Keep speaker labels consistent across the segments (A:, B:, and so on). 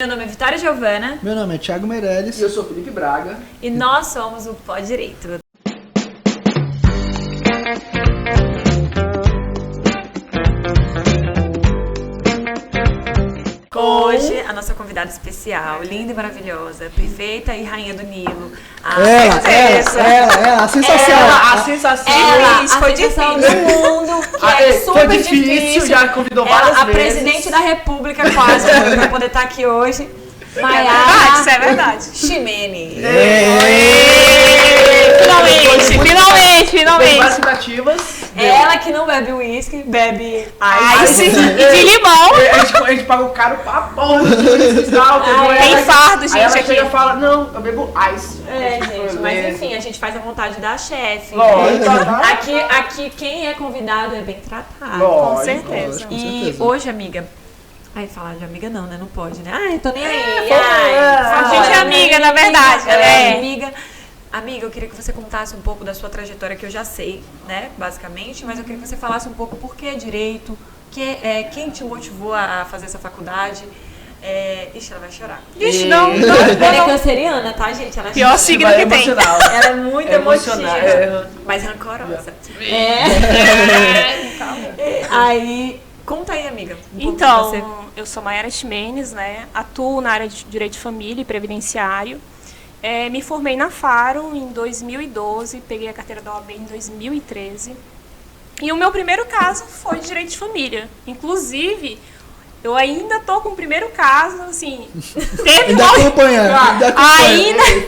A: Meu nome é Vitória Giovana.
B: Meu nome é Thiago Meirelles.
C: E eu sou Felipe Braga.
A: E nós somos o Pó Direito. Hoje, a nossa convidada especial, linda e maravilhosa, perfeita e rainha do Nilo.
B: Ela, a sensação.
C: A sensação.
A: Foi difícil do mundo, que é super
C: foi difícil, já convidou várias
A: ela, a
C: vezes.
A: presidente da república quase, pra poder estar aqui hoje.
D: Maiara, isso é verdade.
A: Ximenes.
D: Finalmente.
C: Várias tentativas.
A: Ela que não bebe uísque, bebe
D: Ice e de limão.
C: A gente pagou caro pra porra do tal.
D: Tem fardo, gente,
C: aí ela
D: aqui.
C: chega e fala, não, eu bebo ice.
A: Gente, mas enfim, a gente faz a vontade da chefe.
C: Lógico.
A: Aqui quem é convidado é bem tratado.
C: Lógico,
D: Com certeza.
B: lógico.
A: E hoje, amiga... Ai, falar de amiga não, né? Não pode, né? Ai, tô nem aí.
D: A gente é amiga, na verdade.
A: Amiga, eu queria que você contasse um pouco da sua trajetória, que eu já sei, né? Basicamente. Mas eu queria que você falasse um pouco por que direito, quem te motivou a fazer essa faculdade. Ixi, ela vai chorar.
D: Ixi, não.
A: Ela é canceriana, tá, gente? Ela
D: Pior signo que tem.
A: Ela é muito emotiva,
C: emocional.
A: mas rancorosa. Aí, conta aí, amiga. Um pouco de você.
D: Então, eu sou Maiara Ximenes, né? Atuo na área de Direito de Família e Previdenciário. Me formei na Faro em 2012, peguei a carteira da OAB em 2013. E o meu primeiro caso foi de Direito de Família. Inclusive, eu ainda tô com o primeiro caso, assim...
B: Ainda acompanha.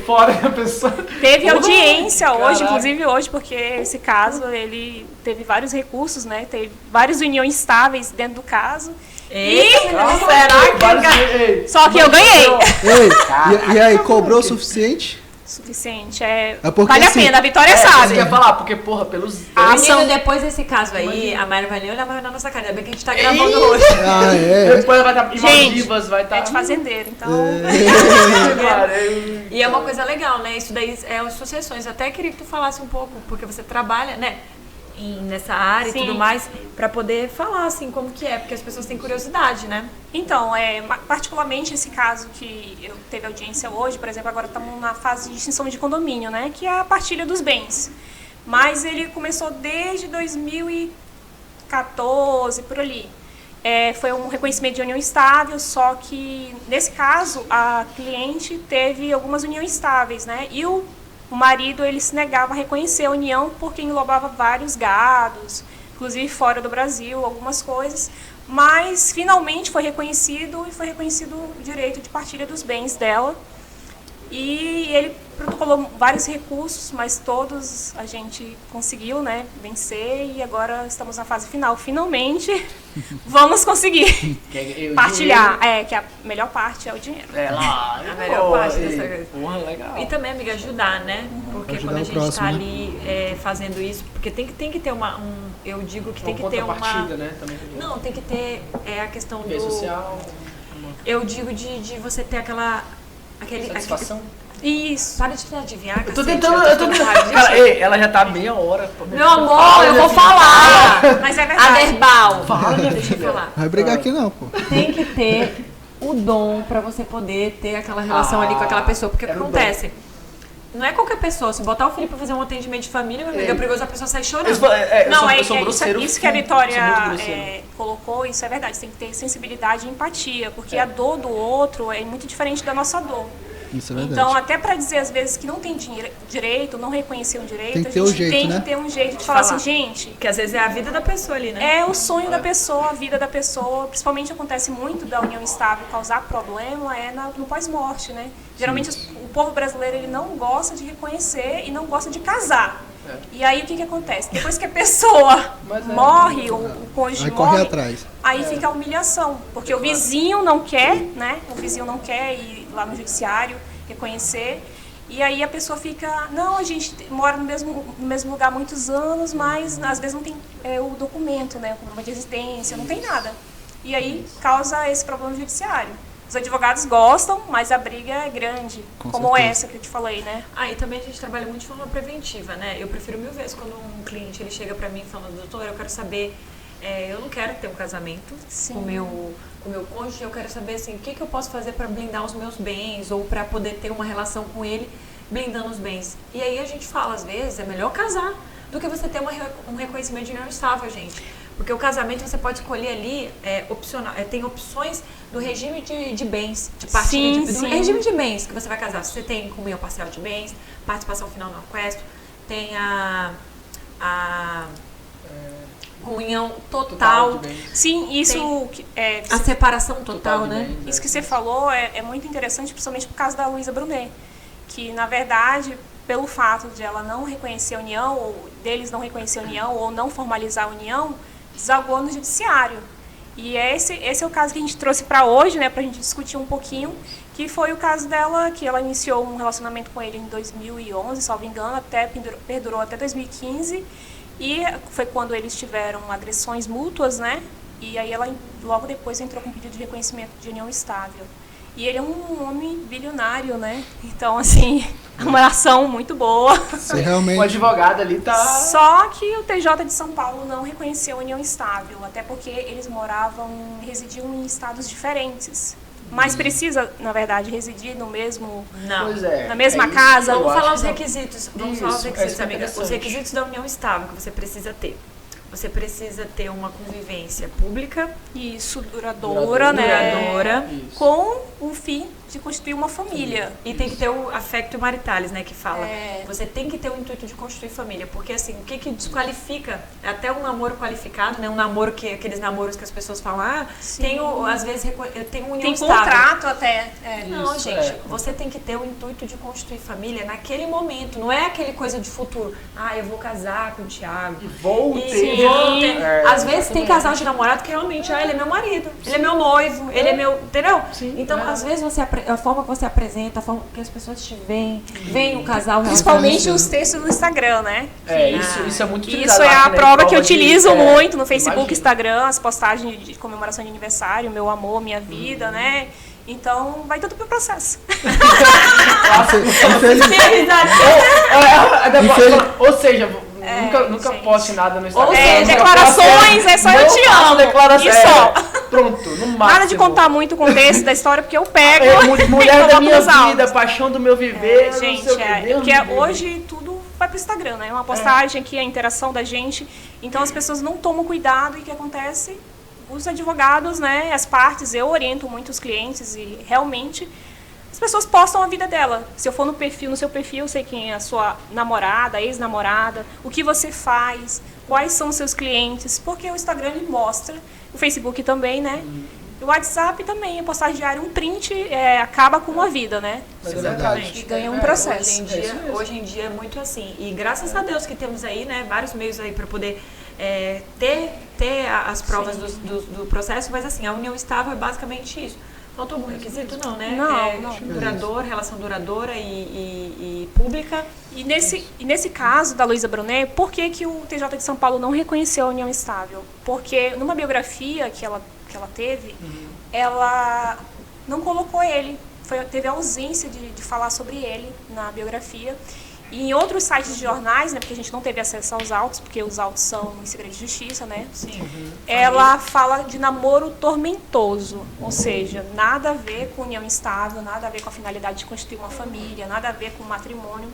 C: Fora a pessoa.
D: Teve audiência
C: Caraca.
D: hoje, inclusive hoje, porque esse caso, ele teve vários recursos, né? Teve várias uniões estáveis dentro do caso.
A: Será que...
D: Só que eu ganhei.
B: Ei, e aí, cobrou o suficiente?
D: Suficiente.
B: porque
D: Vale
B: assim,
D: a pena, a Vitória
C: Você
D: sabe.
C: quer falar, porque, porra, pelos...
A: Menino, depois desse caso aí, a Mayra vai nem olhar mais na nossa cara. Ainda bem que a gente tá gravando hoje.
C: Depois vai estar em
D: Gente,
C: Maldivas, vai estar...
D: É de fazendeiro, então...
A: E é uma coisa legal, né? Isso daí é as sucessões. Até queria que tu falasse um pouco, porque você trabalha, né? Nessa área
D: Sim.
A: e tudo mais, pra poder falar, assim, como que é. Porque as pessoas têm curiosidade, né?
D: Então, particularmente esse caso que eu teve audiência hoje, por exemplo, agora estamos na fase de extinção de condomínio, né? Que é a partilha dos bens. Mas ele começou desde 2014, por ali. Foi um reconhecimento de união estável, só que, nesse caso, a cliente teve algumas uniões estáveis, né? E o marido, ele se negava a reconhecer a união porque englobava vários gados, inclusive fora do Brasil, algumas coisas. Mas, finalmente, foi reconhecido o direito de partilha dos bens dela. E ele protocolou vários recursos, mas todos a gente conseguiu, né, vencer, e agora estamos na fase final. Finalmente, vamos conseguir partilhar. Que a melhor parte é o dinheiro.
A: A melhor parte dessa coisa.
C: Porra, legal.
A: E também, amiga, ajudar, né? Porque
B: Ajudar
A: quando a
B: o
A: gente
B: próximo,
A: tá
B: né?
A: ali tem que ter eu digo que tem que ter uma...
C: contrapartida, né? Também.
A: Não, tem que ter a questão
C: Bem
A: do...
C: social,
A: Eu digo de você ter aquele
C: satisfação.
D: Isso.
A: Para de adivinhar,
C: Eu tô
A: cacete,
C: tentando...
A: com raiva de
C: Cara,
A: ti.
C: ela já tá meia hora.
A: Meu amor, eu vou falar.
D: Mas é verdade.
A: Aderbal.
C: Fala, minha
A: Deixa eu
C: filha.
A: falar.
B: Vai brigar aqui não, pô.
A: Tem que ter o dom pra você poder ter aquela relação ali com aquela pessoa. Porque o que
C: era o
A: acontece? Não é qualquer pessoa. Se botar o filho pra fazer um atendimento de família, meu amigo, é perigoso a pessoa sair chorando.
C: Eu sou grosseiro.
D: Isso que a
C: sou muito
D: Vitória
C: grosseiro.
D: colocou, isso é verdade. Você tem que ter sensibilidade e empatia, porque a dor do outro é muito diferente da nossa dor.
B: Isso é verdade.
D: Então, até para dizer às vezes que não tem direito, não reconhecer um direito,
B: Tem que
D: a
B: ter um
D: gente
B: jeito,
D: tem
B: né?
D: que ter um jeito de falar assim, gente,
A: Que às vezes é a vida da pessoa ali, né?
D: é o sonho da pessoa, a vida da pessoa. Principalmente acontece muito da união estável causar problema no pós-morte, né? Geralmente o povo brasileiro, ele não gosta de reconhecer e não gosta de casar. E aí o que acontece? Depois que a pessoa morre, o cônjuge
B: Aí
D: morre,
B: corre atrás.
D: aí fica a humilhação, porque o vizinho não quer, né? O vizinho não quer ir lá no judiciário reconhecer. E aí a pessoa fica, não, a gente mora no mesmo lugar há muitos anos, mas às vezes não tem o documento, né? O comprovante de residência, não tem nada. E aí causa esse problema judiciário. Os advogados gostam, mas a briga é grande, como
B: certeza.
D: essa que eu te falei, né?
A: E também a gente trabalha muito de forma preventiva, né? Eu prefiro 1000 vezes quando um cliente ele chega pra mim falando, doutor, eu quero saber eu não quero ter um casamento
D: Sim.
A: com o meu cônjuge, eu quero saber assim, o que eu posso fazer para blindar os meus bens ou para poder ter uma relação com ele blindando os bens. E aí a gente fala, às vezes, é melhor casar do que você ter um reconhecimento de união estável, gente. Porque o casamento você pode escolher ali, opcional, tem opções do regime de bens, de partilha do regime de bens que você vai casar. Você tem comunhão parcial de bens, participação final no aquesto, tem a comunhão total.
D: Sim, isso
A: a separação total, né?
D: Isso que você falou é muito interessante, principalmente por causa da Luísa Brunet, que na verdade, pelo fato de ela não reconhecer a união, ou deles não reconhecer a união, ou não formalizar a união, desagou no judiciário. E esse é o caso que a gente trouxe para hoje, né, para a gente discutir um pouquinho, que foi o caso dela, que ela iniciou um relacionamento com ele em 2011, salvo engano, até perdurou até 2015, e foi quando eles tiveram agressões mútuas, né, e aí ela logo depois entrou com pedido de reconhecimento de união estável. E ele é um homem bilionário, né? Então, assim, uma relação muito boa.
B: Realmente...
C: O advogado ali tá...
D: Só que o TJ de São Paulo não reconheceu a união estável, até porque eles residiam em estados diferentes. Mas precisa, na verdade, residir no mesmo...
A: Não.
C: Pois é.
D: Na mesma casa.
A: Vamos falar os requisitos. Vamos falar os
C: Isso,
A: requisitos,
C: é
A: amiga. Os
C: interessante.
A: requisitos da união estável que você precisa ter. Você precisa ter uma convivência pública.
D: Isso, duradoura, né?
A: Duradoura.
C: Isso.
D: Com o fim de constituir uma família.
A: E tem que ter o affectio maritalis, né, que fala.
D: É.
A: Você tem que ter o intuito de constituir família, porque assim, o que desqualifica, até um namoro qualificado, né, um namoro aqueles namoros que as pessoas falam, às vezes tem união
D: Tem
A: estável.
D: contrato até.
A: Não,
C: Isso,
A: gente, você tem que ter o intuito de constituir família naquele momento, não é aquele coisa de futuro. Eu vou casar com o Thiago.
C: E vou ter...
A: Ter. Às vezes tem casal de namorado que realmente, ele é meu marido, ele é meu noivo, ele é meu, entendeu?
C: Sim,
A: então, às vezes a forma que você apresenta, a forma que as pessoas te veem, veem o casal.
D: Principalmente os textos no Instagram, né?
C: Isso é muito utilizado.
D: Isso é a prova que eu utilizo muito no Facebook,
C: imagina.
D: Instagram, as postagens de comemoração de aniversário, meu amor, minha vida, né? Então, vai tudo pro processo.
C: Ou seja, nunca poste nada no Instagram.
D: Declarações, é só eu te amo.
C: Declaração.
D: E só.
C: Pronto, no máximo.
D: Nada de contar muito o contexto da história, porque eu pego.
C: Mulher da minha
D: nos autos.
C: vida, paixão do meu viver.
D: Gente,
C: não sei o que. Deus
D: porque
C: me livre.
D: hoje tudo vai pro Instagram, né? É uma postagem aqui, a interação da gente. Então as pessoas não tomam cuidado e o que acontece? Os advogados, né, as partes, eu oriento muito os clientes e realmente as pessoas postam a vida dela. Se eu for no seu perfil, eu sei quem é a sua namorada, ex-namorada, o que você faz, quais são os seus clientes, porque o Instagram ele mostra, o Facebook também, né? O WhatsApp também, a postagem diária, um print acaba com uma vida, né?
C: Mas é verdade.
D: E ganha um processo.
A: Hoje em dia é muito assim. E graças a Deus que temos aí, né, vários meios aí para poder ter as provas do processo, mas assim, a união estável é basicamente isso. Faltou algum requisito? Não, né?
D: Não.
A: Duradoura, relação duradoura e pública.
D: E nesse caso da Luísa Brunet, por que o TJ de São Paulo não reconheceu a união estável? Porque numa biografia que ela teve, ela não colocou ele, teve ausência de falar sobre ele na biografia. E em outros sites de jornais, né, porque a gente não teve acesso aos autos, porque os autos são em segredo de justiça, né?
A: Sim.
D: Ela fala de namoro tormentoso, ou seja, nada a ver com união estável, nada a ver com a finalidade de constituir uma família, nada a ver com matrimônio.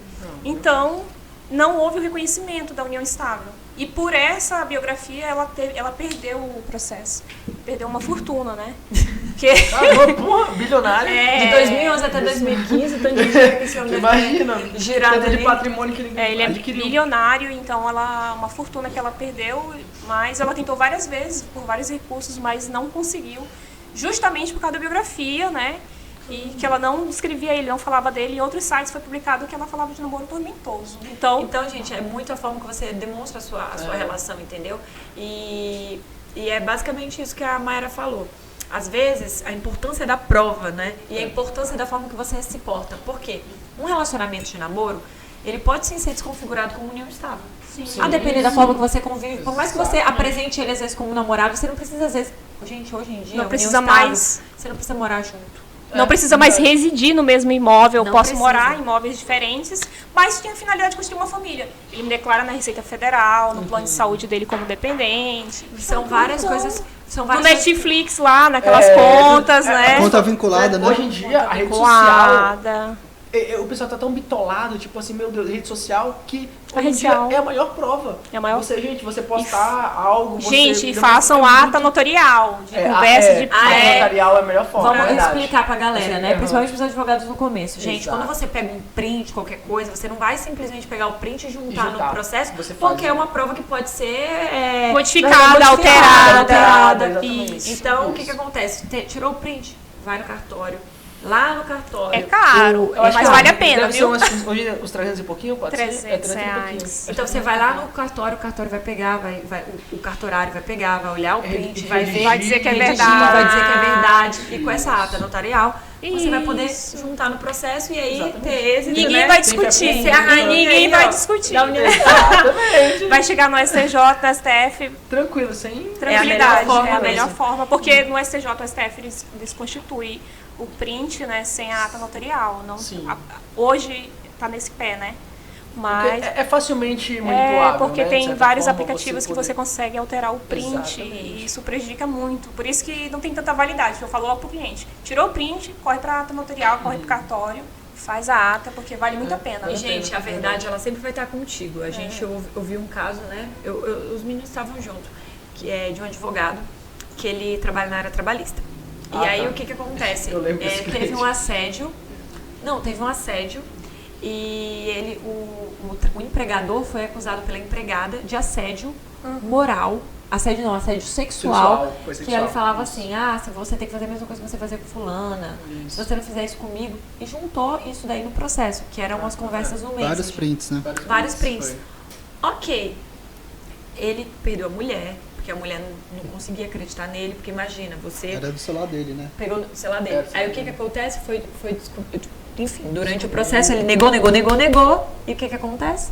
D: Então, não houve o reconhecimento da união estável. E por essa biografia, ela perdeu o processo. Perdeu uma fortuna, né? Porque...
C: porra, bilionário.
A: De 2011 até 2015, tanto de dinheiro que esse homem
C: Imagina,
A: girado
C: tanto de
A: ali.
C: patrimônio que ele
D: ele é
C: adquiriu.
D: bilionário, então uma fortuna que ela perdeu, mas ela tentou várias vezes, por vários recursos, mas não conseguiu, justamente por causa da biografia, né? E que ela não descrevia ele, não falava dele. Em outros sites foi publicado que ela falava de namoro tormentoso. Então,
A: gente, é muito a forma que você demonstra a sua relação, entendeu? E é basicamente isso que a Mayara falou. Às vezes, a importância da prova, né? E a importância da forma que você se porta. Por quê? Um relacionamento de namoro, ele pode sim ser desconfigurado como união estável.
D: sim.
A: A depender da forma que você convive. Por mais que você apresente ele, às vezes, como namorado, você não precisa, às vezes... Gente, hoje em dia,
D: Não
A: união
D: precisa
A: estável,
D: mais.
A: Você não precisa morar junto.
D: Não precisa mais residir no mesmo imóvel,
A: Não
D: posso
A: precisa.
D: morar em imóveis diferentes, mas tem a finalidade de construir uma família. Ele me declara na Receita Federal, no plano de saúde dele como dependente.
A: São várias coisas. São
D: No
A: várias coisas.
D: Netflix lá, naquelas contas, né?
B: Conta vinculada, né?
C: Hoje em dia, a rede social,
D: Vinculada.
C: o pessoal tá tão bitolado, tipo assim, meu Deus, rede social, que
D: A
C: hoje em
D: rede
C: dia
D: social.
C: é a maior prova.
D: É a maior-
C: Você postar algo,
D: Gente, e
C: você
D: façam ata notarial, de conversa de
C: a notarial é a melhor forma,
A: Vamos
C: é verdade.
A: explicar pra galera,
C: Assim,
A: né? Principalmente pros advogados no começo. Gente,
C: Exato.
A: quando você pega um print, qualquer coisa, você não vai simplesmente pegar o print e juntar no
C: juntar.
A: processo,
C: Você faz
A: porque é uma prova que pode ser
D: Modificada, alterada.
C: exatamente.
D: Isso.
A: Então, o que acontece? Tirou o print, vai no cartório. Lá no cartório.
D: É caro,
C: Eu acho
D: mas
C: que
D: vale a pena,
C: deve ser
D: viu?
C: hoje os 300 e pouquinho, pode ser?
D: 300
C: e pouquinho.
D: reais.
A: Então você vai lá no cartório, o cartório vai pegar, o cartorário vai pegar, vai olhar o print, vai ver,
D: Vai dizer que é
A: redigir,
D: verdade.
A: vai dizer que é verdade. E com essa ata notarial, você vai poder
D: Isso.
A: juntar no processo e aí
C: Exatamente.
A: ter êxito,
D: Ninguém
A: né?
D: vai discutir.
A: Ser a rainha
D: Ninguém
A: aí,
D: vai
A: ó,
D: discutir.
A: da União.
C: Exatamente.
D: Vai chegar no STJ, no STF,
C: Tranquilo, sem...
D: tranquilidade.
A: forma
D: É a melhor
A: mesmo.
D: forma, porque no STJ, no STF, eles constituem o print, né, sem a ata notarial. Não,
C: Sim.
D: Hoje tá nesse pé, né? Mas
C: É facilmente manipulável,
D: porque
C: né? De
D: tem
C: certa
D: vários
C: forma,
D: aplicativos que
C: poder-
D: você consegue alterar o print
C: Exatamente.
D: e isso prejudica muito. Por isso que não tem tanta validade. Eu falo logo pro cliente, tirou o print, corre pra ata notarial, corre pro cartório, faz a ata, porque vale muito a pena.
A: E, gente, a verdade, ela sempre vai estar contigo. A gente ouviu um caso, né? Os meninos estavam juntos, que é de um advogado, que ele trabalha na área trabalhista. E aí,
C: tá.
A: o que acontece?
C: Eu lembro desse
A: Teve
C: cliente.
A: um assédio. Não, teve um assédio. E ele, o empregador foi acusado pela empregada de assédio moral. Assédio não, assédio sexual.
C: Foi
A: Que
C: sexual.
A: ele falava assim, se você tem que fazer a mesma coisa que você fazia com fulana. Se você não fizer isso comigo. E juntou isso daí no processo, que eram umas conversas no mês.
B: Vários prints, né?
A: Vários prints.
C: Foi.
A: Ok. Ele perdeu a mulher, porque a mulher não conseguia acreditar nele, porque imagina, você
B: Era do celular dele, né?
A: pegou no celular dele.
C: Era do
A: Aí o que acontece? Enfim, durante o processo ele negou. E o que acontece?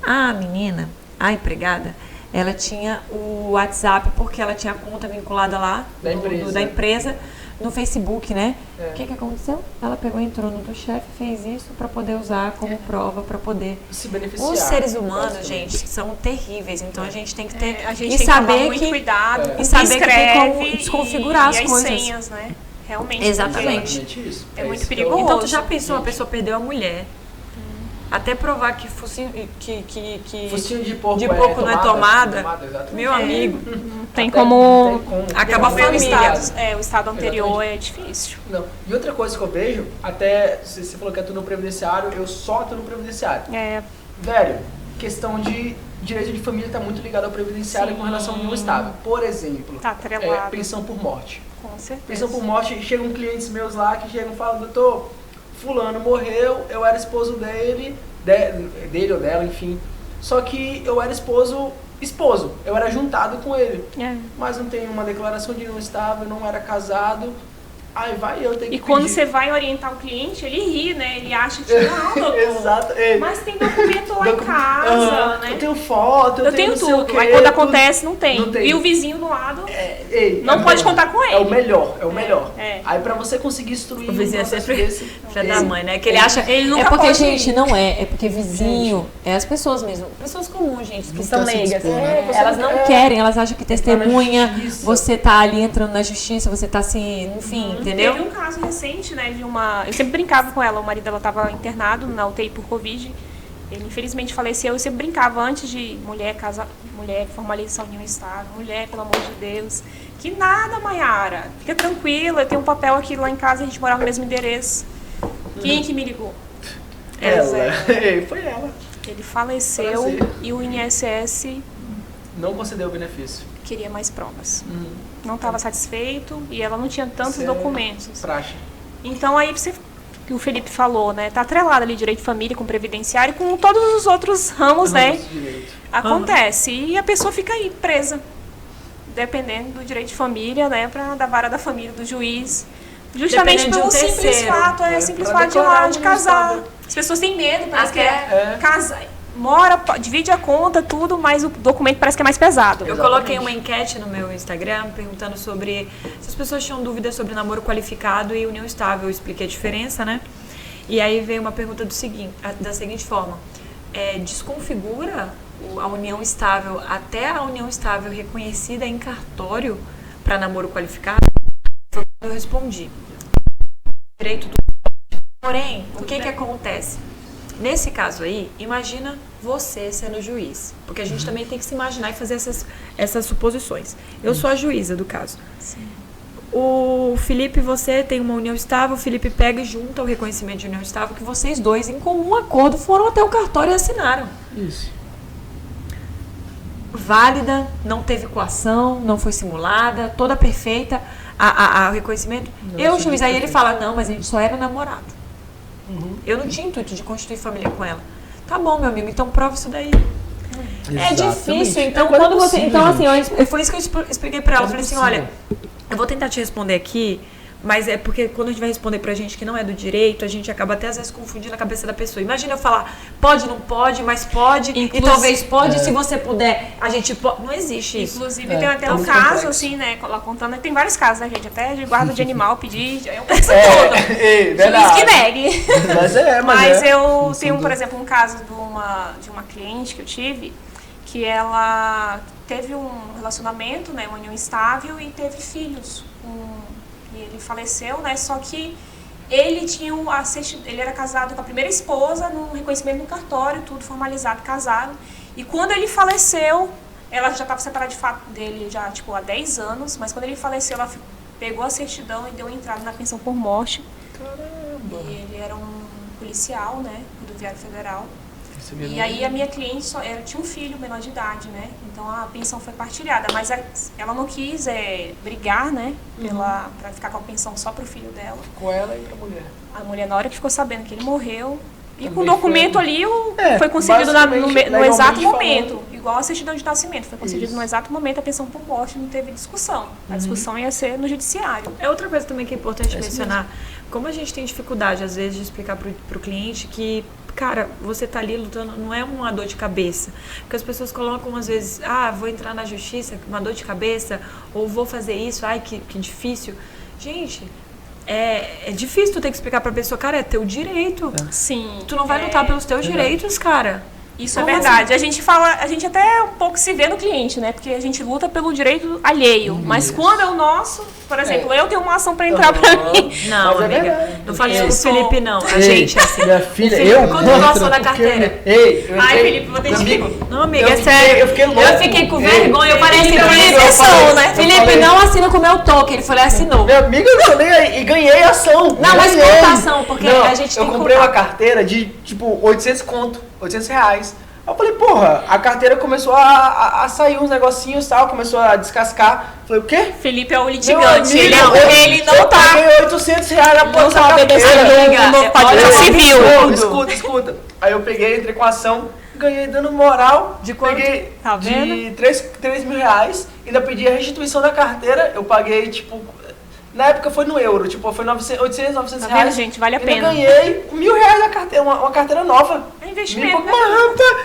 A: A menina, a empregada, ela tinha o WhatsApp porque ela tinha a conta vinculada lá da empresa no Facebook, né? O que aconteceu? Ela pegou, entrou no do chefe, fez isso para poder usar como prova, para poder...
C: Se beneficiar.
A: Os seres humanos, gente, são terríveis, então a gente tem que ter...
D: A gente
A: e
D: tem que tomar
A: saber
D: muito
A: que
D: cuidado com
A: e saber que tem como
D: escreve
A: desconfigurar as
D: e
A: coisas.
D: as senhas, né? Realmente.
A: Exatamente.
C: Exatamente isso.
D: É muito
C: isso que eu-
D: perigoso.
A: Então tu já pensou, a pessoa perdeu a mulher, até provar que focinho
C: Focinho de porco,
A: não é tomada,
C: exatamente.
A: meu amigo,
D: Não tem
C: Até
D: como...
C: não tem como.
A: acaba a
D: Ver o
A: família.
D: estado anterior é difícil.
C: Não. E outra coisa que eu vejo, até você falou que é tudo no previdenciário, eu só tô no previdenciário. Velho, questão de direito de família tá muito ligado ao previdenciário com relação ao união estável. Por exemplo,
D: Tá atrelado.
C: pensão por morte.
D: Com certeza.
C: Pensão por morte, chegam clientes meus lá que chegam e falam, doutor, fulano morreu, eu era esposo dele ou dela, enfim. Só que eu era esposo, eu era juntado com ele. Mas não tem uma declaração de união estável, não era casado. Aí vai eu tenho que
D: E quando
C: pedir.
D: você vai orientar o cliente, ele ri, né? Ele acha que não, doutor.
C: Exato.
D: Mas tem documento lá em casa, né?
C: Eu tenho foto,
D: Eu tenho
C: não sei o
D: tudo.
C: quê,
D: Aí quando
C: tudo.
D: acontece, não tem.
C: Não tem.
D: E o vizinho do lado.
C: Ei,
D: Não pode contar com ele.
C: É o melhor.
D: É.
C: Aí pra você conseguir instruir
A: O vizinho é
C: um processo
A: sempre
C: desse,
A: filho da mãe, né? Que ele acha.
D: Ele nunca
A: é porque,
D: pode
A: gente,
D: ir.
A: não é. É porque vizinho é as pessoas mesmo. Pessoas comuns, gente, que
B: Não
A: são
B: quer se
A: leigas.
B: expor, né?
C: você
A: Elas
C: não
A: não
C: quer.
A: querem, elas acham que testemunha,
C: justiça.
A: você tá ali entrando na justiça, você tá assim, enfim, entendeu?
D: Teve um caso recente, né, de uma... Eu sempre brincava com ela, o marido dela estava internado na UTI por Covid. Ele infelizmente faleceu, eu sempre brincava antes de mulher formalizar a união estável, mulher, pelo amor de Deus. Que nada, Maiara. Fica tranquila, eu tenho um papel aqui lá em casa, a gente morava no mesmo endereço. Quem que me ligou?
C: Foi ela.
D: Ele faleceu
C: Faleceu.
D: e o INSS
C: Não concedeu o benefício.
D: queria mais provas. Não estava satisfeito e ela não tinha tantos
C: Isso é
D: documentos.
C: Praxe.
D: Então aí você, que o Felipe falou, né? Tá atrelado ali direito de família, com previdenciário, com todos os outros ramos, né?
C: Ramos de direito.
D: Acontece. E a pessoa fica aí presa, dependendo do direito de família, né? Da vara da família, do juiz. Justamente
A: Dependendo de
D: pelo
A: um
D: simples
A: terceiro,
D: fato,
C: né?
D: simples
C: Pra
D: fato
C: declarar
D: de
C: união
D: casar.
C: estável.
D: As pessoas têm medo, parece que
A: Até-
D: casar. divide a conta, tudo, mas o documento parece que é mais pesado.
A: Eu coloquei uma enquete no meu Instagram perguntando sobre se as pessoas tinham dúvidas sobre namoro qualificado e união estável. Eu expliquei a diferença, né? E aí veio uma pergunta da seguinte forma: desconfigura a união estável até a união estável reconhecida em cartório para namoro qualificado? Eu respondi. Direito do... Porém, o que acontece? Nesse caso aí, imagina você sendo juiz. Porque a gente também tem que se imaginar e fazer essas suposições. Eu sou a juíza do caso.
D: Sim.
A: O Felipe, você tem uma união estável, o Felipe pega e junta o reconhecimento de união estável que vocês dois, em comum acordo, foram até o cartório e assinaram.
B: Isso.
A: Válida, não teve coação, não foi simulada, toda perfeita, o reconhecimento. Eu, juiz, aí ele fala, não, mas a gente só era namorado. Eu não tinha intuito de constituir família com ela. Tá bom, meu amigo, então prova isso daí. É difícil, então quando você... Então, assim, foi isso que eu expliquei pra ela. Eu falei assim, olha, eu vou tentar te responder aqui, mas é porque quando a gente vai responder pra gente que não é do direito, a gente acaba até às vezes confundindo a cabeça da pessoa. Imagina eu falar, pode, não pode, mas pode, e talvez pode, se você puder, a gente pode. Não existe isso.
D: Inclusive, tem até um caso, assim, né, lá contando, tem vários casos, né, gente, até de guarda de animal pedir, eu penso todo. Juiz que negue. Mas eu tenho, por exemplo, um caso de uma cliente que eu tive, que ela teve um relacionamento, né, uma união estável e teve filhos. E ele faleceu, né, só que ele ele era casado com a primeira esposa, no reconhecimento no cartório, tudo formalizado, casado. E quando ele faleceu, ela já estava separada de fato dele já, tipo, há 10 anos, mas quando ele faleceu, ela pegou a certidão e deu entrada na pensão por morte. Caramba! E ele era um policial, né, rodoviário federal. E aí a minha cliente tinha um filho menor de idade, né? Então a pensão foi partilhada, mas ela não quis brigar, né? Pra ficar com a pensão só pro filho dela.
C: Com ela e pra mulher.
D: A mulher, na hora que ficou sabendo que ele morreu, e com o documento ali foi concedido no exato momento. Igual a certidão de nascimento, foi concedido no exato momento a pensão por morte, não teve discussão. A discussão ia ser no judiciário.
A: É outra coisa também que é importante mencionar. Como a gente tem dificuldade, às vezes, de explicar pro cliente que, cara, você tá ali lutando, não é uma dor de cabeça. Porque as pessoas colocam, às vezes, vou entrar na justiça, uma dor de cabeça, ou vou fazer isso, que difícil. Gente, é difícil tu ter que explicar pra pessoa, cara, é teu direito.
D: Sim.
A: Tu não vai lutar pelos teus direitos, cara.
D: Isso é verdade. A gente até um pouco se vê no cliente, né? Porque a gente luta pelo direito alheio. Mas quando é o nosso, por exemplo, eu tenho uma ação pra entrar pra mim.
A: Não, amiga. Não fale isso pro Felipe, não. A gente, assim.
C: Minha filha,
A: Quando eu gosto da carteira.
D: Ai, Felipe, vou ter que...
A: Não, amiga, é sério.
C: Eu fiquei louco.
A: Eu fiquei com vergonha. Eu falei assim,
D: né?
A: Felipe, não assina com o meu token. Ele falou, assinou.
C: Minha amiga, eu falei aí, e ganhei a ação.
A: Não, mas conta a ação, porque a gente tem que
C: eu comprei uma carteira de, tipo, 800 conto, 800 reais. Eu falei, porra, a carteira começou a sair uns negocinhos e tal, começou a descascar. Falei, o quê?
D: Felipe é o litigante, ele não
C: eu
D: tá...
C: paguei 800 reais na porra da carteira.
D: Não pode ser civil.
C: Escuta. Aí eu peguei, entrei com a ação, ganhei dando moral.
A: De quanto?
C: Peguei
D: tá vendo?
C: de 3 mil reais, ainda pedi a restituição da carteira, eu paguei, tipo... Na época foi no euro, tipo, foi 800, 900
D: tá
C: reais.
D: vendo, gente? Vale a pena.
C: Eu ganhei R$1.000 a carteira, uma carteira nova.
D: É investimento, né?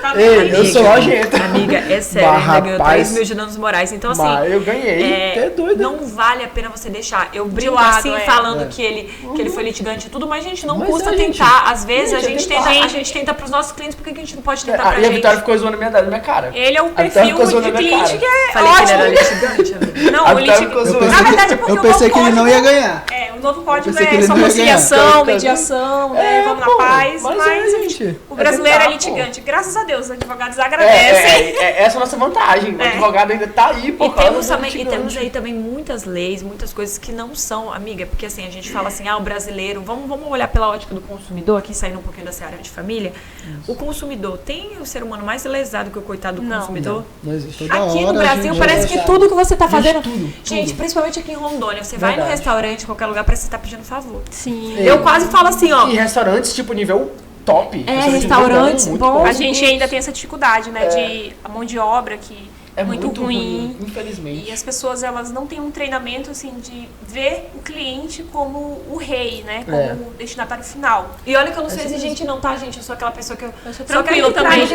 C: Tá Ei, eu sou nojenta.
A: Amiga, é sério, ela ganhou 3 mil de danos morais. Então, assim,
C: eu ganhei, até doido.
A: Não vale a pena você deixar. Eu brinco
D: lado,
A: assim, falando que ele foi litigante e tudo, mas, gente, não custa
C: gente,
A: tentar. Às vezes,
C: gente,
A: a gente tenta pros nossos clientes, por que a gente não pode tentar pra
C: E a
A: gente?
C: Vitória ficou zoando na minha cara.
D: Ele é o perfil de cliente que é
A: Falei
D: ótimo.
A: que ele era litigante, amiga.
D: Não, o litigante... Na verdade, é porque
B: eu pensei que ele não ia ganhar.
D: O novo código
B: pensei que
D: é
B: ele
D: só
B: não ia
D: conciliação,
B: ganhar.
D: mediação, né? Vamos na paz. Mas
C: gente,
D: o brasileiro é litigante. Graças a Deus, os advogados agradecem.
C: Essa é a nossa vantagem. O advogado ainda tá aí por causa
A: E temos aí também muitas leis, muitas coisas que não são, amiga, porque assim, a gente fala assim, o brasileiro, vamos olhar pela ótica do consumidor, aqui saindo um pouquinho da seara de família. Isso. O consumidor tem o ser humano mais lesado que o coitado do consumidor?
B: Não existe.
A: Aqui no Brasil, parece que tudo que você tá fazendo... Gente, principalmente aqui em Rondônia, você vai no restaurante, em qualquer lugar, parece que você tá pedindo favor.
D: Sim.
A: Eu quase falo assim, ó...
C: E restaurantes, tipo, nível top.
A: Restaurantes bons.
D: A gente ainda tem essa dificuldade, né? De a mão de obra que
C: É
D: muito ruim.
C: Infelizmente.
D: E as pessoas, elas não têm um treinamento, assim, de ver o cliente como o rei, né? Como o destinatário final.
A: E olha que eu não sou exigente não, tá, gente? Eu sou aquela pessoa que eu
D: sou
A: só
D: tranquila
A: quero
D: também.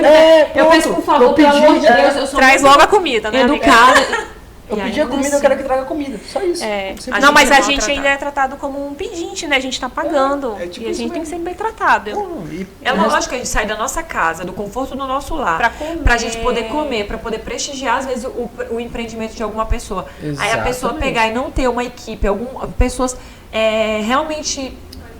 A: Eu peço, por favor, pelo amor de Deus, eu sou
D: Traz
A: muito
D: logo a comida, né?
A: educada.
C: Eu
A: E
C: pedi a
A: ainda
C: comida, eu
A: assim-
C: quero que traga comida. Só isso.
A: A
D: Não,
A: gente
D: mas
A: é
D: a
A: mal
D: gente
A: tratado.
D: ainda é tratado como um pedinte, né? A gente tá pagando.
C: É tipo
D: e a
C: isso
D: gente tem que
C: mesmo.
D: ser bem tratado.
A: É lógico que a gente sai da nossa casa, do conforto do nosso lar,
D: Pra comer.
A: pra gente poder comer, pra poder prestigiar, às vezes, o empreendimento de alguma pessoa. Aí a pessoa
C: Exatamente.
A: pegar e não ter uma equipe, pessoas realmente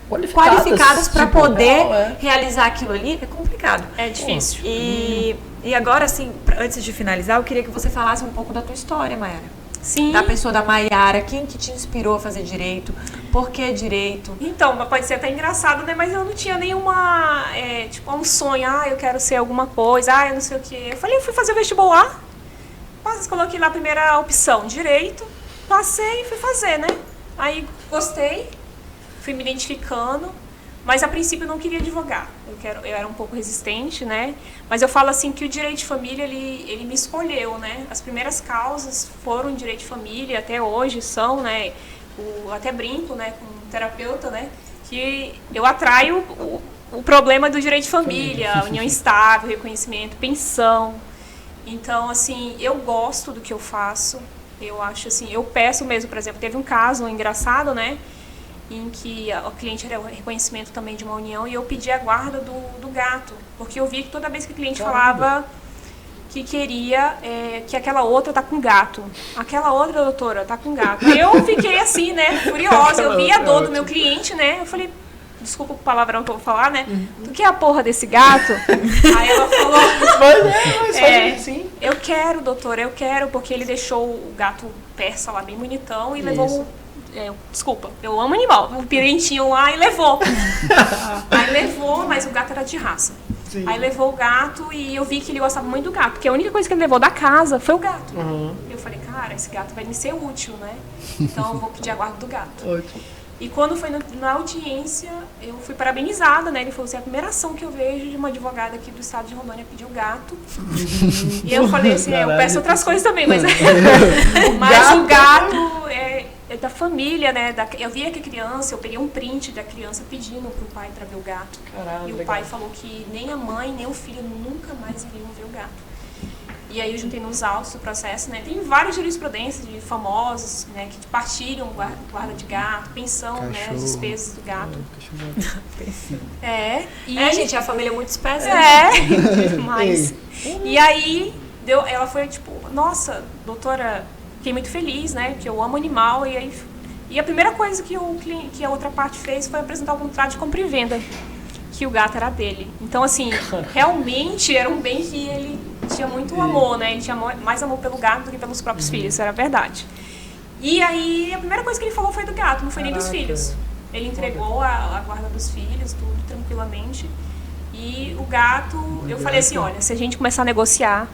C: Qualificadas
A: qualificadas pra
C: tipo,
A: poder
C: não, é.
A: realizar aquilo ali, é complicado.
D: É difícil.
A: E agora, assim, antes de finalizar, eu queria que você falasse um pouco da tua história, Mayara.
D: Sim.
A: Da pessoa da Mayara, quem que te inspirou a fazer direito, por que direito?
D: Então, pode ser até engraçado, né? Mas eu não tinha nenhuma, tipo, um sonho. Eu quero ser alguma coisa, eu não sei o quê. Eu falei, fui fazer vestibular. Coloquei lá a primeira opção, direito. Passei e fui fazer, né? Aí gostei, fui me identificando. Mas a princípio eu não queria advogar. Eu era um pouco resistente, né? Mas eu falo assim que o direito de família, ele me escolheu, né? As primeiras causas foram direito de família, até hoje são, né? Eu até brinco, né, com um terapeuta, né? Que eu atraio o problema do direito de família, união estável, reconhecimento, pensão. Então, assim, eu gosto do que eu faço. Eu acho assim, eu peço mesmo, por exemplo, teve um caso engraçado, né? Em que o cliente era o reconhecimento também de uma união e eu pedi a guarda do gato, porque eu vi que toda vez que o cliente falava que queria, que aquela outra tá com gato, aquela outra doutora tá com gato, eu fiquei assim, né, furiosa, eu vi a dor do meu cliente, né, eu falei, desculpa o palavrão que eu vou falar, né, tu quer a porra desse gato? Aí ela falou,
C: Sim.
D: eu quero, doutora, eu quero, porque ele deixou o gato persa lá bem bonitão e levou... desculpa, eu amo animal. O pirentinho lá e levou. Aí levou, mas o gato era de raça.
C: Sim.
D: Aí levou o gato e eu vi que ele gostava muito do gato, porque a única coisa que ele levou da casa foi o gato. Eu falei, cara, esse gato vai me ser útil, né? Então eu vou pedir a guarda do gato.
C: Ótimo.
D: E quando foi na audiência, eu fui parabenizada, né? Ele falou assim, a primeira ação que eu vejo de uma advogada aqui do estado de Rondônia pedir o gato. E eu falei assim, eu peço outras coisas também, mas, mas o gato é da família, né? Eu via que a criança, eu peguei um print da criança pedindo pro pai para ver o gato.
C: Caralho,
D: e o
C: legal.
D: pai falou que nem a mãe, nem o filho nunca mais iriam ver o gato. E aí eu juntei nos autos do processo, né? Tem várias jurisprudências de famosos, né? Que partilham guarda de gato, pensão, né? As despesas do gato.
A: Gente, a família é muito espécie.
D: Mas... E aí, ela foi tipo, nossa, doutora, fiquei muito feliz, né? Que eu amo animal. E a primeira coisa que a outra parte fez foi apresentar o contrato de compra e venda. Que o gato era dele. Então, assim, realmente era um bem que ele tinha muito amor, né? Ele tinha mais amor pelo gato do que pelos próprios filhos, isso era verdade. E aí, a primeira coisa que ele falou foi do gato, não foi nem dos filhos. Ele entregou a guarda dos filhos, tudo tranquilamente. E o gato, eu falei assim, olha, se a gente começar a negociar,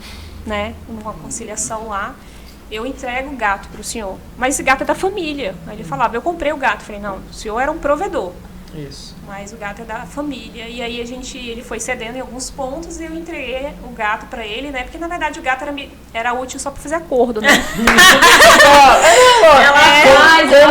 D: né, uma conciliação lá, eu entrego o gato pro senhor. Mas esse gato é da família. Aí ele falava, eu comprei o gato. Eu falei, não, o senhor era um provedor.
C: Isso.
D: Mas o gato é da família. E aí ele foi cedendo em alguns pontos e eu entreguei o gato pra ele, né? Porque na verdade o gato era útil só pra fazer acordo, né?
C: Como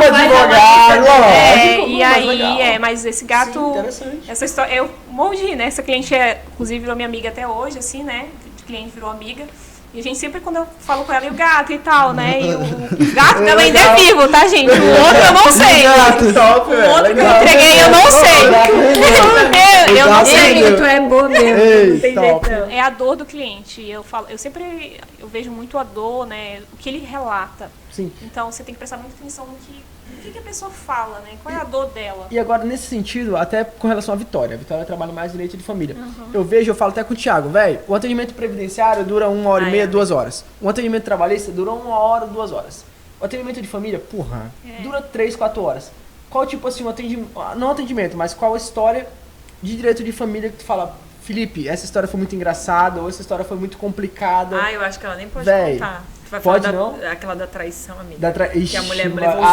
C: advogado, lógico.
D: E
C: mas
D: aí,
C: legal.
D: mas esse gato,
C: Sim, interessante.
D: essa história, eu mordi, né? Essa cliente inclusive virou minha amiga até hoje, assim, né? O cliente virou amiga. E a gente sempre, quando eu falo com ela, e o gato e tal, né? E o gato dela ainda é vivo, tá, gente? O outro eu não sei. O outro que eu entreguei eu não sei. Eu não sei.
A: Tu é boa mesmo.
C: Ei,
A: não tem
C: top.
A: jeito, não.
D: É a dor do cliente. Eu vejo muito a dor, né? O que ele relata.
C: Sim.
D: Então você tem que prestar muita atenção no que a pessoa fala, né? Qual é a dor dela?
C: E agora, nesse sentido, até com relação à Vitória. A Vitória trabalha mais direito de família. Eu falo até com o Thiago, velho, o atendimento previdenciário dura 1h30, 2 horas. O atendimento trabalhista dura 1 hora, 2 horas. O atendimento de família, porra, dura 3, 4 horas. Qual tipo assim, não atendimento, mas qual a história de direito de família que tu fala, Felipe, essa história foi muito engraçada, ou essa história foi muito complicada.
A: Eu acho que ela nem pode
C: Véi,
A: contar. Tu vai
C: pode
A: falar
C: não?
A: aquela da traição, amiga. Que a mulher
C: Ixi,
A: levou os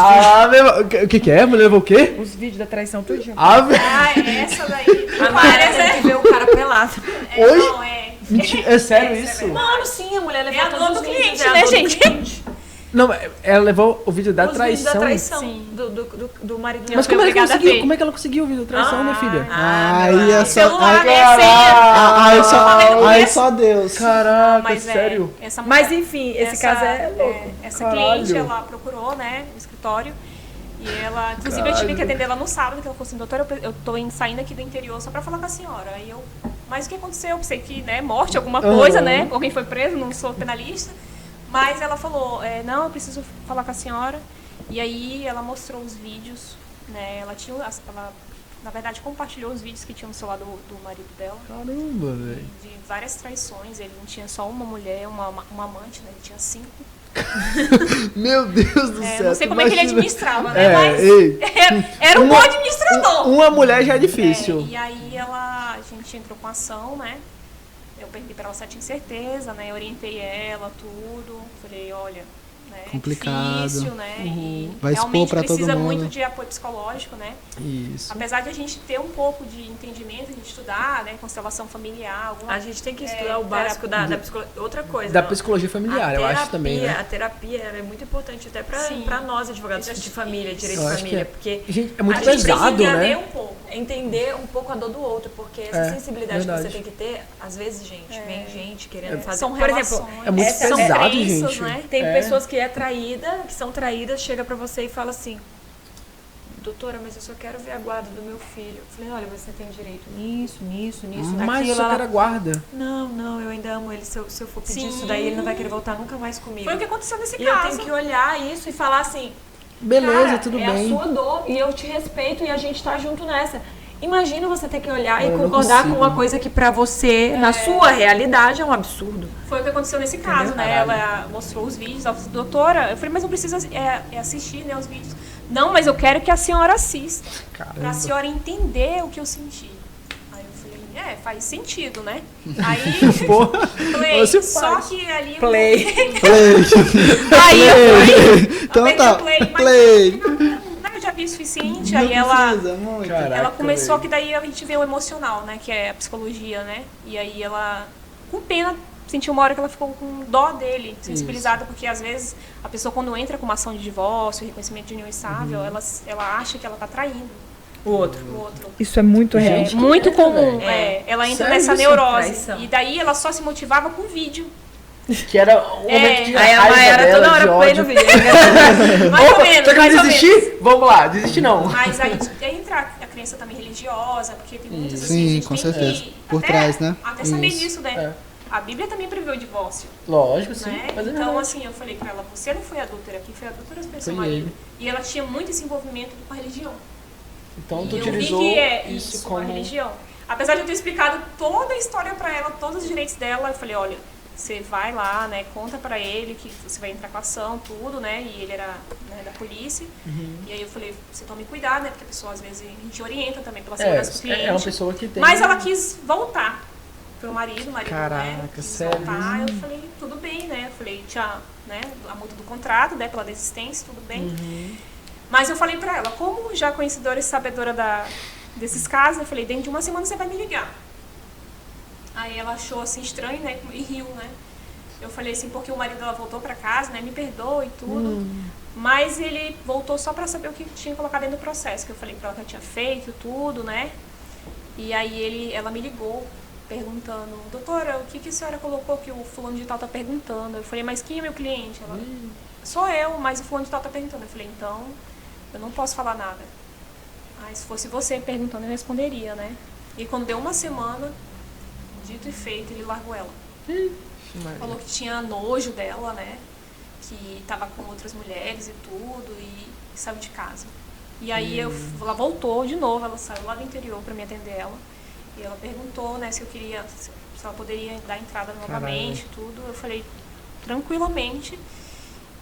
A: vídeos.
C: o que é? A mulher levou o quê?
A: Os vídeos da traição tudinho.
D: Essa daí.
A: A Maria tem que ver o cara pelado.
C: Hoje?
D: Não,
C: Mentira, é sério isso?
A: Mano, sim, a mulher levou
D: É a
A: todos
D: dor
A: os
D: do
A: vídeos,
D: cliente,
A: é a
D: né,
A: dor do
D: gente?
A: cliente.
C: Não, ela levou o vídeo da
A: Os
C: traição.
A: vídeos da traição
D: Sim.
A: do marido
C: Mas
A: dela.
C: como é que ela conseguiu o vídeo da traição, minha filha?
B: Aí é só.
D: Celular,
B: Aí,
D: né?
B: aí só Deus.
C: Caraca,
D: Mas
C: sério?
D: Essa
A: Mas
D: mulher-
A: enfim, esse caso é louco.
D: Essa
C: Caralho.
D: cliente, ela procurou, né, o escritório. E ela, inclusive, eu tive que atender ela no sábado, que ela falou assim, doutora, eu tô saindo aqui do interior só pra falar com a senhora. Aí eu, mas o que aconteceu? Eu pensei que, né, morte, alguma coisa, né? Alguém foi preso, não sou penalista. Mas ela falou, não, eu preciso falar com a senhora. E aí ela mostrou os vídeos, né? Ela, na verdade, compartilhou os vídeos que tinha no celular do marido dela.
C: Caramba, velho.
D: De várias traições. Ele não tinha só uma mulher, uma amante, né? Ele tinha 5.
B: Meu Deus do céu.
D: Não sei como é que ele administrava, né?
C: É,
D: Mas
C: ei.
D: era um bom administrador.
C: Uma mulher já é difícil.
D: E aí a gente entrou com ação, né? Eu perguntei pra ela se ela tinha certeza, né? Eu orientei ela, tudo. Falei, olha, né?
B: Complicado.
D: É difícil, né? E
B: Vai expor
D: realmente
B: pra todo
D: precisa
B: mundo.
D: muito de apoio psicológico, né?
C: Isso.
D: Apesar de a gente ter um pouco de entendimento, a gente estudar, né? Constelação familiar, alguma
A: A gente tem que estudar o básico da psicologia. Outra coisa.
C: Da
A: não.
C: psicologia familiar, eu acho também, né?
A: A terapia ela é muito importante até
D: Sim.
A: pra nós, advogados de família, direito
C: Eu
A: de
C: acho
A: família.
C: que
A: Porque
C: Gente, é muito
A: a gente
C: pesado,
A: precisa
C: né?
D: um pouco.
A: entender um pouco a dor do outro, porque essa sensibilidade
C: verdade.
A: que você tem que ter, às vezes, gente, vem gente querendo fazer.
D: São
A: Por exemplo,
D: relações,
C: é muito
D: são
C: pesado,
D: crenças,
C: gente.
D: né?
A: tem
C: É.
A: pessoas que são traídas, chega pra você e fala assim: doutora, mas eu só quero ver a guarda do meu filho. Eu falei, olha, você tem direito nisso,
C: Mas
A: naquilo.
C: eu só
A: Ela,
C: quero a guarda.
A: não, eu ainda amo ele. Se eu for pedir
D: Sim.
A: isso daí, ele não vai querer voltar nunca mais comigo.
D: Foi o que aconteceu nesse
A: E eu
D: caso.
A: tenho que olhar isso e falar assim:
C: Beleza,
A: cara,
C: tudo
A: é
C: bem.
A: a sua dor e eu te respeito e a gente tá junto nessa. Imagina você ter que olhar
C: Eu
A: e
C: não
A: concordar
C: consigo.
A: com uma coisa que pra você, na sua realidade, é um absurdo.
D: Foi o que aconteceu nesse caso, né? Ela mostrou os vídeos, ela falou, doutora, eu falei, mas não precisa assistir, né, os vídeos. Não, mas eu quero que a senhora assista, pra
C: Caramba.
D: senhora entender o que eu senti. Aí eu falei, faz sentido, né? Aí,
C: Pô,
D: play,
C: você
D: só
C: faz.
D: que ali...
A: Play.
D: Aí eu
B: Então
D: apertei
B: tá,
D: o play, mas
B: play.
D: eu já vi o suficiente,
B: Não
D: aí ela...
B: precisa, muito.
C: Caraca,
D: Ela começou,
C: velho.
D: que daí a gente vê o emocional, né? Que é a psicologia, né? E aí ela, com pena, sentiu uma hora que ela ficou com dó dele, sensibilizada, porque às vezes a pessoa quando entra com uma ação de divórcio, reconhecimento de união estável, ela acha que ela tá traindo
A: O outro.
D: o outro.
E: Isso é muito real.
C: Gente,
D: Muito comum,
A: É.
D: ela entra
C: Sério
D: nessa
C: isso?
D: neurose.
A: Traição.
D: E daí ela só se motivava com vídeo.
C: Que era o momento de
A: Aí a
C: raiva
A: Mayara
C: dela,
A: toda hora
C: de
A: play
C: ódio.
A: no vídeo.
D: Mais ou
C: Opa,
D: menos,
C: você quer
D: mais ou menos.
C: desistir? Vamos lá, desiste não.
D: Mas aí entra a crença também religiosa, porque tem muitas assim,
B: Sim,
D: a gente
B: com
D: tem
B: certeza.
D: que
B: Por
D: até,
B: trás, né?
D: Até saber
B: Isso.
D: disso, né?
C: É.
D: A Bíblia também prevê o divórcio.
C: Lógico, sim.
D: Né?
C: Mas é
D: Então,
C: verdade.
D: assim, eu falei pra ela, você não foi adúltera, quem foi adúltera foi seu
C: Foi
D: marido.
C: ele.
D: E ela tinha muito esse envolvimento com a religião.
C: Então tu
D: E eu vi
C: utilizou
D: que é
C: isso
D: isso,
C: como...
D: a religião. Apesar de eu ter explicado toda a história pra ela, todos os direitos dela, eu falei, olha, você vai lá, né, conta pra ele que você vai entrar com a ação, tudo, né, e ele era, né, da polícia. E aí eu falei, você tome cuidado, né, porque a pessoa, às vezes, a gente orienta também pela segurança do cliente.
C: É uma pessoa que tem...
D: Mas ela quis voltar. Foi o marido,
C: Caraca,
D: né, quis
C: sério?
D: voltar. Eu falei, tudo bem, né? Eu falei, tinha, né, a multa do contrato, né, pela desistência, tudo bem. Mas eu falei pra ela, como já conhecedora e sabedora desses casos, eu falei, dentro de uma semana você vai me ligar. Aí ela achou assim estranho, né, e riu, né. Eu falei assim, porque o marido dela voltou pra casa, né, me perdoa e tudo. Mas ele voltou só pra saber o que tinha colocado dentro do processo, que eu falei pra ela que eu tinha feito tudo, né. E aí ela me ligou, perguntando, doutora, o que a senhora colocou que o fulano de tal tá perguntando? Eu falei, mas quem é meu cliente? Ela, sou eu, mas o fulano de tal tá perguntando. Eu falei, então, eu não posso falar nada. Aí se fosse você perguntando, eu responderia, né? E quando deu uma semana, dito e feito, ele largou ela. Falou que tinha nojo dela, né? Que tava com outras mulheres e tudo, e saiu de casa. E aí ela voltou de novo, ela saiu lá do interior pra me atender ela. E ela perguntou, né, se eu queria, se ela poderia dar entrada novamente, tudo. Eu falei, tranquilamente.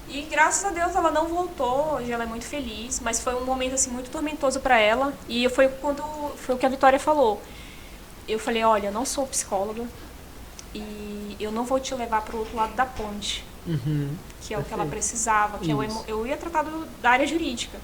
D: E graças a Deus ela não voltou, hoje ela é muito feliz, mas foi um momento assim muito tormentoso para ela. E foi o que a Vitória falou. Eu falei, olha, eu não sou psicóloga e eu não vou te levar para o outro lado da ponte, que é o que ela precisava, que eu ia tratar da área jurídica.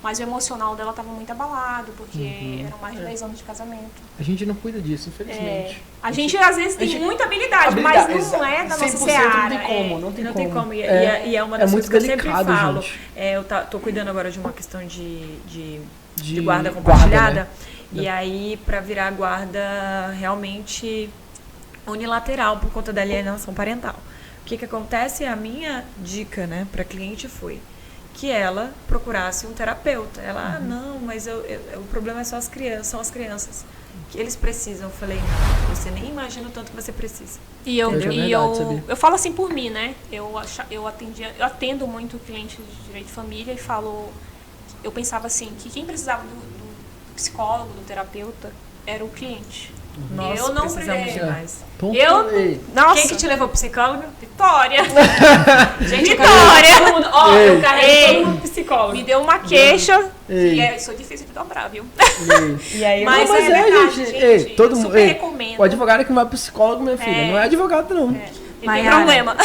D: mas o emocional dela estava muito abalado, porque eram mais de 10 anos de casamento.
C: A gente não cuida disso, infelizmente.
D: A gente às vezes tem muita habilidade, mas não é da nossa
C: 100%
D: seara.
C: não tem como, não tem
A: Não
C: como.
A: tem como. E é uma das
C: muito
A: coisas que eu sempre
C: delicado,
A: falo.
C: gente.
A: Eu tô cuidando agora de uma questão de
C: De
A: guarda
C: guarda,
A: compartilhada.
C: né?
A: E aí, para virar guarda realmente unilateral por conta da alienação parental. O que acontece? A minha dica, né, para cliente foi que ela procurasse um terapeuta. Ela, não, mas o problema é só são as crianças. Que eles precisam. Eu falei, não, você nem imagina o tanto que você precisa.
D: E eu,
C: Entendeu?
D: e
C: É verdade, sabia?
D: eu falo assim por mim, né? Eu atendo muito cliente de direito de família e falo, eu pensava assim, que quem precisava do psicólogo, do terapeuta, era o cliente.
A: Nós
D: eu não
A: precisamos demais.
D: Nossa,
A: Quem que te levou psicólogo?
D: Vitória!
A: Gente,
D: Vitória!
A: eu carrego todo mundo psicólogo.
D: Me deu uma queixa,
C: Ei.
D: e isso é difícil de dobrar, viu?
A: E aí,
D: Mas
C: Mas
D: é verdade, gente.
C: Ei, todo
D: Eu
C: mundo.
D: super
C: Ei,
D: recomendo.
C: o advogado que vai pro psicólogo, minha filha, não é advogado, não.
D: Ele tem
A: Maiara.
D: problema.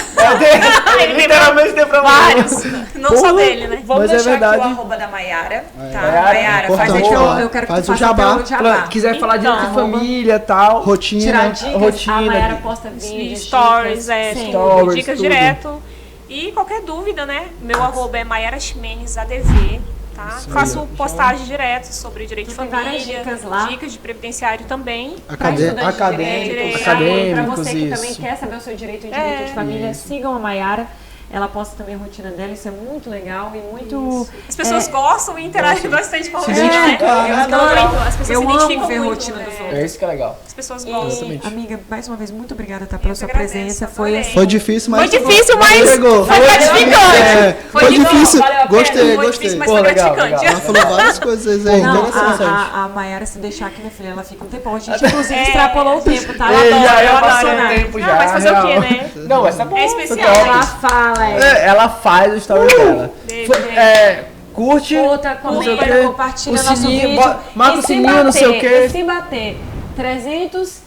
C: Literalmente tem problema.
D: Vários. Não só
C: Porra.
D: dele, né?
A: Vamos
C: Mas é
A: deixar
C: verdade.
A: aqui o arroba da Maiara, tá?
C: Maiara,
A: Maiara, faz
B: importante
A: aqui,
B: falar.
A: eu quero que
B: Faz
A: tu
B: o
A: faça
B: jabá.
A: pelo jabá.
C: Quiser falar de
A: Então,
C: família e tal.
B: Rotina.
A: Tirar dicas,
C: rotina,
A: a Maiara
C: de-
A: posta vídeos,
D: Stories,
A: dicas, sim.
C: Stories,
D: dicas
C: tudo.
D: direto. E qualquer dúvida, né? Meu arroba é Maiara Ximenes ADV, tá? Faço postagem direto sobre direito de
A: Tem
D: família,
A: várias dicas lá.
D: dicas de previdenciário também.
A: Acadêmicos,
C: Acadêmicos,
A: Pra
C: acadêmicos,
A: você que
C: isso.
A: também quer saber o seu direito em direito de família,
B: Isso.
A: sigam a Maiara. Ela posta também a rotina dela, isso é muito legal e muito...
D: As pessoas gostam e interagem bastante com a
C: Se
D: rotina, né?
C: identificar,
A: eu
C: né?
A: adoro.
D: As pessoas
A: Eu
D: se
A: amo
D: identificam
A: ver a
D: muito,
A: rotina dos
D: né?
A: outros.
C: É isso que é legal.
D: As pessoas
A: E,
D: gostam.
C: Exatamente.
A: amiga, mais uma vez, muito obrigada, tá, pela
D: Eu
A: sua
D: que agradeço,
A: presença.
D: adorei.
B: Foi difícil, mas.
D: Foi difícil, mas
B: Chegou.
D: foi gratificante.
B: É, foi
D: de boa,
B: difícil.
D: valeu a pena.
B: Gostei,
D: Foi
B: gostei.
D: difícil, mas
C: Pô,
D: foi
C: legal,
D: gratificante.
C: legal.
B: Ela falou várias coisas aí,
A: Não,
B: interessantes.
A: a Maiara, se deixar aqui, minha filha, ela fica um tempão. A gente, inclusive, extrapolou o tempo, tá?
C: Ei,
A: Ela
C: já
A: adora,
C: ia
A: ela
C: passar
A: adora.
C: o tempo já.
D: Ah, mas fazer o quê,
C: real.
D: né?
C: Não, mas tá bom.
D: É especial.
C: tá top.
A: Ela fala,
C: Ela faz o story dela.
D: Beijo,
C: Foi-
D: beijo.
C: Curte,
A: Outra,
C: não sei o
A: comenta,
C: quê,
A: compartilha
C: o
A: nosso
C: sininho,
A: vídeo.
C: marca
A: E
C: o
A: se
C: sininho, não sei o
A: bater,
C: quê.
A: E se bater 300...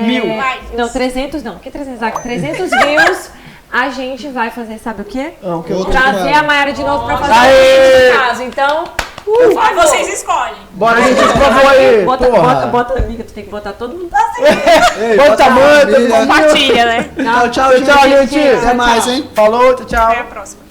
C: Mil.
A: Não, 300 não. Que 300? 300 views, a gente vai fazer, sabe o quê?
C: Não, que eu
B: Outro
A: Trazer
B: programa.
A: a Maiara de novo pra fazer
C: Aê!
A: o vídeo de caso. Então, por
D: Aí
A: favor.
D: vocês escolhem.
C: Bora, gente, por favor aí,
A: Bota, amiga, tu tem que botar todo mundo assim.
B: Ei,
C: Bota
B: bota a
C: tamanho,
B: família.
D: Compartilha, né?
B: Tchau, tchau,
C: Tchau, gente.
B: Até mais, hein?
C: Falou, tchau.
D: Até a próxima.